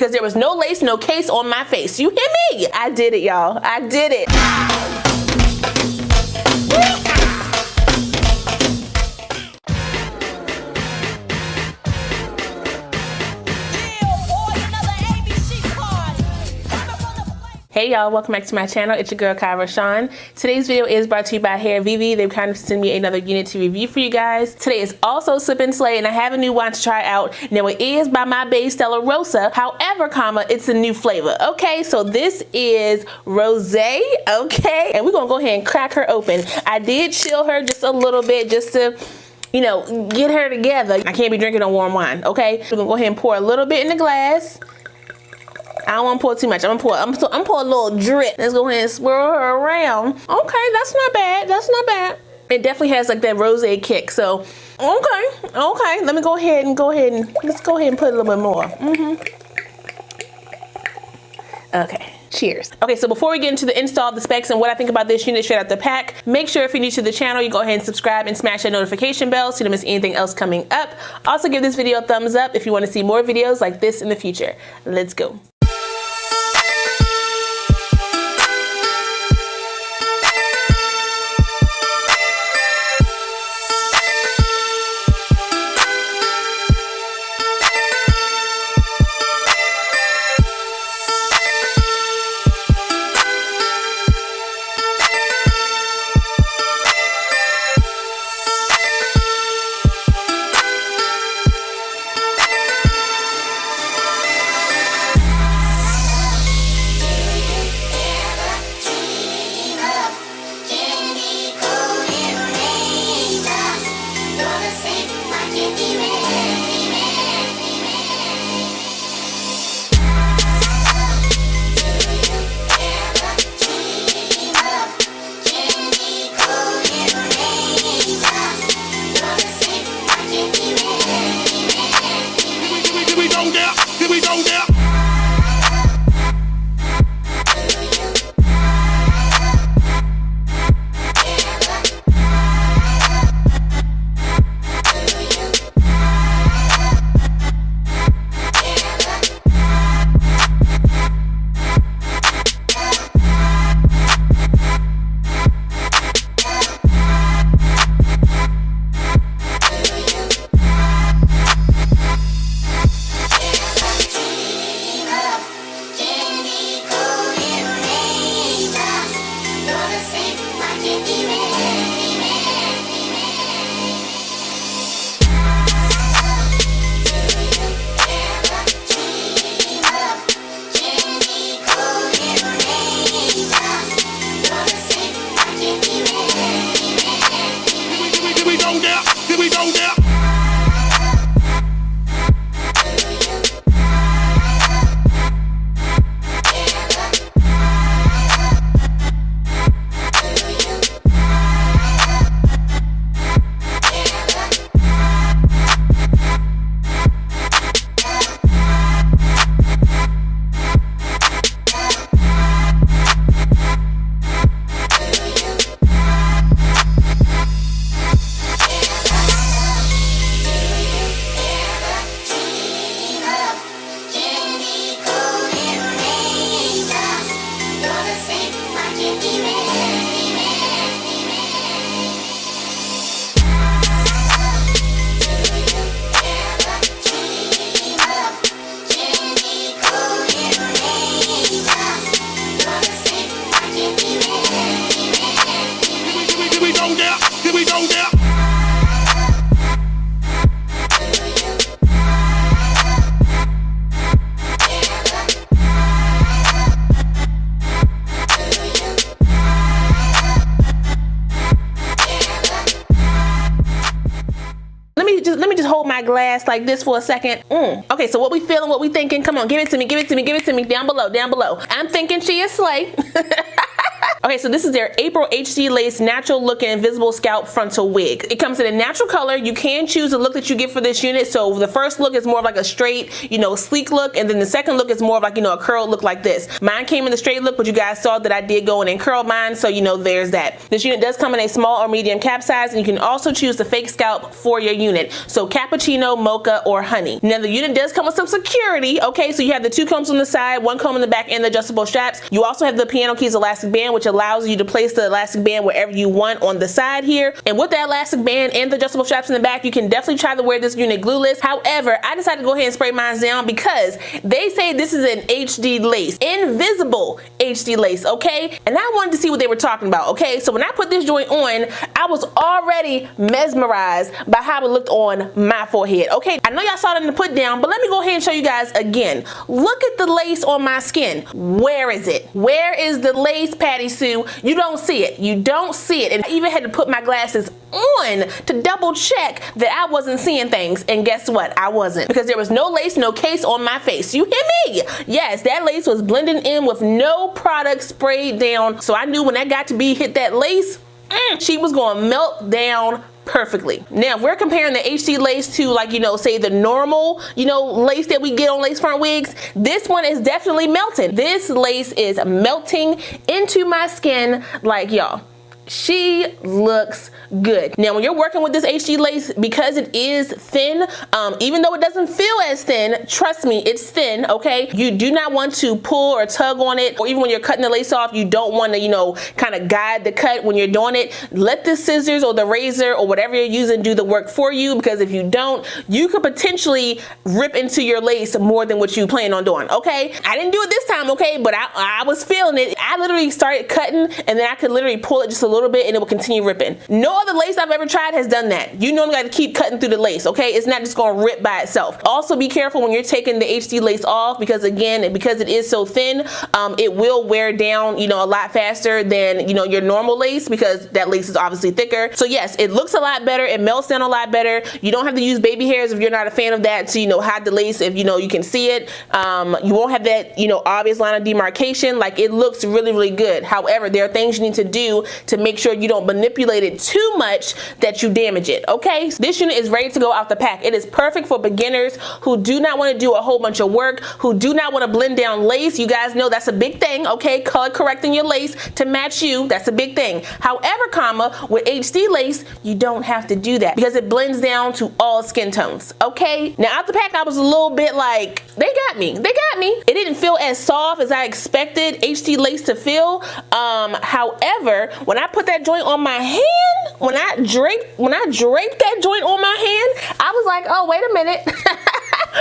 because there was no lace, no case on my face. You hear me? I did it, y'all. I did it. Hey y'all, welcome back to my channel. It's your girl Kie RaShon. Today's video is brought to you by Hairvivi. They've kind of sent me another unit to review for you guys. Today is also Slip and Slay, and I have a new one to try out. Now it is by my bae Stella Rosa. However, it's a new flavor. Okay, so this is Rosé. Okay, and we're gonna go ahead and crack her open. I did chill her just a little bit just to, you know, get her together. I can't be drinking on warm wine. Okay, we're gonna go ahead and pour a little bit in the glass. I don't want to pour too much. I'm gonna pour a little drip. Let's go ahead and swirl her around. Okay, that's not bad. That's not bad. It definitely has like that rosé kick. So, okay. Let me go ahead and let's go ahead and put a little bit more. Okay. Cheers. Okay, so before we get into the install, the specs, and what I think about this unit straight out the pack, make sure if you're new to the channel, you go ahead and subscribe and smash that notification bell so you don't miss anything else coming up. Also, give this video a thumbs up if you want to see more videos like this in the future. Let's go. Let me just hold my glass like this for a second. Okay, so what we feeling, what we thinking? Come on, give it to me, give it to me, give it to me. Down below, down below. I'm thinking she is slay. Okay, so this is their April HD Lace Natural Looking Invisible Scalp Frontal Wig. It comes in a natural color. You can choose the look that you get for this unit. So the first look is more of like a straight, you know, sleek look, and then the second look is more of like, you know, a curled look like this. Mine came in the straight look, but you guys saw that I did go in and curl mine, so you know there's that. This unit does come in a small or medium cap size, and you can also choose the fake scalp for your unit. So cappuccino, mocha, or honey. Now the unit does come with some security, okay? So you have the 2 combs on the side, 1 comb in the back, and the adjustable straps. You also have the piano keys elastic band, which allows you to place the elastic band wherever you want on the side here. And with the elastic band and the adjustable straps in the back, you can definitely try to wear this unit glueless. However, I decided to go ahead and spray mine down because they say this is an HD lace, invisible HD lace, okay? And I wanted to see what they were talking about, okay? So when I put this joint on, I was already mesmerized by how it looked on my forehead, okay? I know y'all saw it in the put down, but let me go ahead and show you guys again. Look at the lace on my skin. Where is it? Where is the lace, Patty Sue? You don't see it. You don't see it. And I even had to put my glasses on to double check that I wasn't seeing things. And guess what? I wasn't, because there was no lace, no case on my face. You hear me? Yes, that lace was blending in with no product sprayed down. So I knew when that got to be hit that lace, she was going to melt down perfectly. Now, if we're comparing the HD lace to, like, you know, say the normal, you know, lace that we get on lace front wigs, this one is definitely melting. This lace is melting into my skin, like, y'all. She looks good. Now, when you're working with this HD lace, because it is thin, even though it doesn't feel as thin, trust me, it's thin, okay? You do not want to pull or tug on it, or even when you're cutting the lace off, you don't want to, you know, kind of guide the cut when you're doing it. Let the scissors or the razor or whatever you're using do the work for you, because if you don't, you could potentially rip into your lace more than what you plan on doing, okay? I didn't do it this time, okay, but I was feeling it. I literally started cutting, and then I could literally pull it just a little bit and it will continue ripping. No other lace I've ever tried has done that. You normally got to keep cutting through the lace, okay? It's not just going to rip by itself. Also, be careful when you're taking the HD lace off, because again, because it is so thin, it will wear down, you know, a lot faster than, you know, your normal lace, because that lace is obviously thicker. So yes, it looks a lot better. It melts down a lot better. You don't have to use baby hairs if you're not a fan of that to, you know, hide the lace if, you know, you can see it. You won't have that, you know, obvious line of demarcation. Like, it looks really, really good. However, there are things you need to do to make sure you don't manipulate it too much that you damage it, okay? So this unit is ready to go out the pack. It is perfect for beginners who do not want to do a whole bunch of work, who do not want to blend down lace. You guys know that's a big thing, okay? Color correcting your lace to match you, that's a big thing. However, with HD lace, you don't have to do that, because it blends down to all skin tones, okay? Now, out the pack, I was a little bit like, they got me. They got me. It didn't feel as soft as I expected HD lace to feel. However, when I put that joint on my hand, when I draped that joint on my hand, I was like, oh, wait a minute.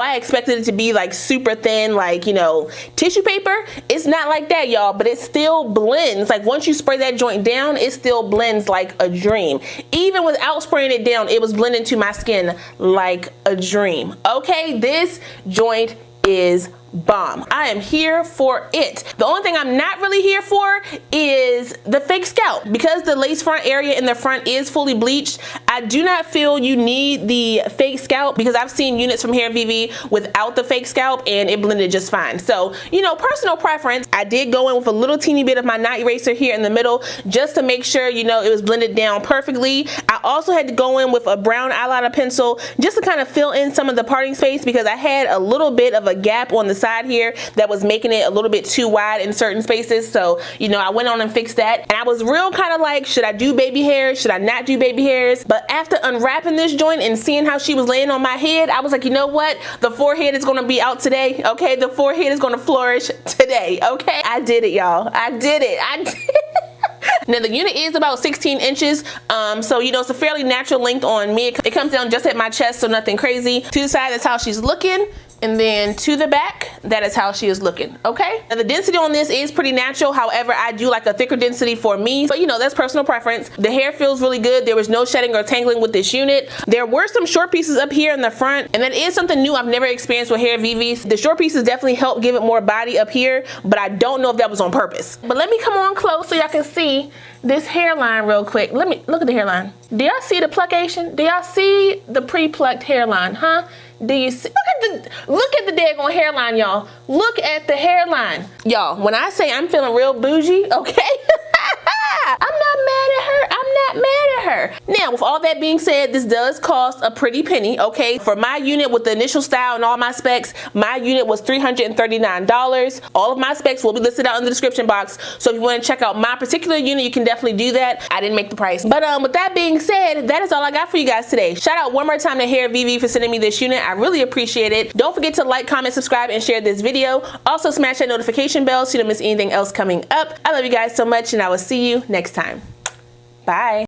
I expected it to be like super thin, like, you know, tissue paper. It's not like that, y'all, but it still blends. Like, once you spray that joint down, it still blends like a dream. Even without spraying it down, it was blending to my skin like a dream. Okay, this joint is bomb. I am here for it. The only thing I'm not really here for is the fake scalp. Because the lace front area in the front is fully bleached, I do not feel you need the fake scalp, because I've seen units from Hairvivi without the fake scalp and it blended just fine. So, you know, personal preference. I did go in with a little teeny bit of my knot eraser here in the middle just to make sure, you know, it was blended down perfectly. I also had to go in with a brown eyeliner pencil just to kind of fill in some of the parting space, because I had a little bit of a gap on the side here that was making it a little bit too wide in certain spaces. So, you know, I went on and fixed that, and I was real kind of like, should I do baby hairs? Should I not do baby hairs? But after unwrapping this joint and seeing how she was laying on my head, I was like, you know what? The forehead is going to be out today, okay? The forehead is going to flourish today, okay? I did it, y'all. I did it. I did it. Now, the unit is about 16 inches, so, you know, it's a fairly natural length on me. It comes down just at my chest, so nothing crazy. To the side, that's how she's looking. And then to the back, that is how she is looking, okay? Now, the density on this is pretty natural. However, I do like a thicker density for me. But, you know, that's personal preference. The hair feels really good. There was no shedding or tangling with this unit. There were some short pieces up here in the front, and that is something new I've never experienced with Hairvivi. The short pieces definitely help give it more body up here, but I don't know if that was on purpose. But let me come on close so y'all can see this hairline real quick. Let me look at the hairline. Do y'all see the pluckation? Do y'all see the pre-plucked hairline, huh? Do you see? Look at the daggone hairline, y'all. Look at the hairline. Y'all, when I say I'm feeling real bougie, okay? not mad at her. Now, with all that being said, this does cost a pretty penny, okay? For my unit with the initial style and all my specs, my unit was $339. All of my specs will be listed out in the description box, so if you want to check out my particular unit, you can definitely do that. I didn't make the price. But with that being said, that is all I got for you guys today. Shout out one more time to Hairvivi for sending me this unit. I really appreciate it. Don't forget to like, comment, subscribe, and share this video. Also smash that notification bell so you don't miss anything else coming up. I love you guys so much, and I will see you next time. Bye.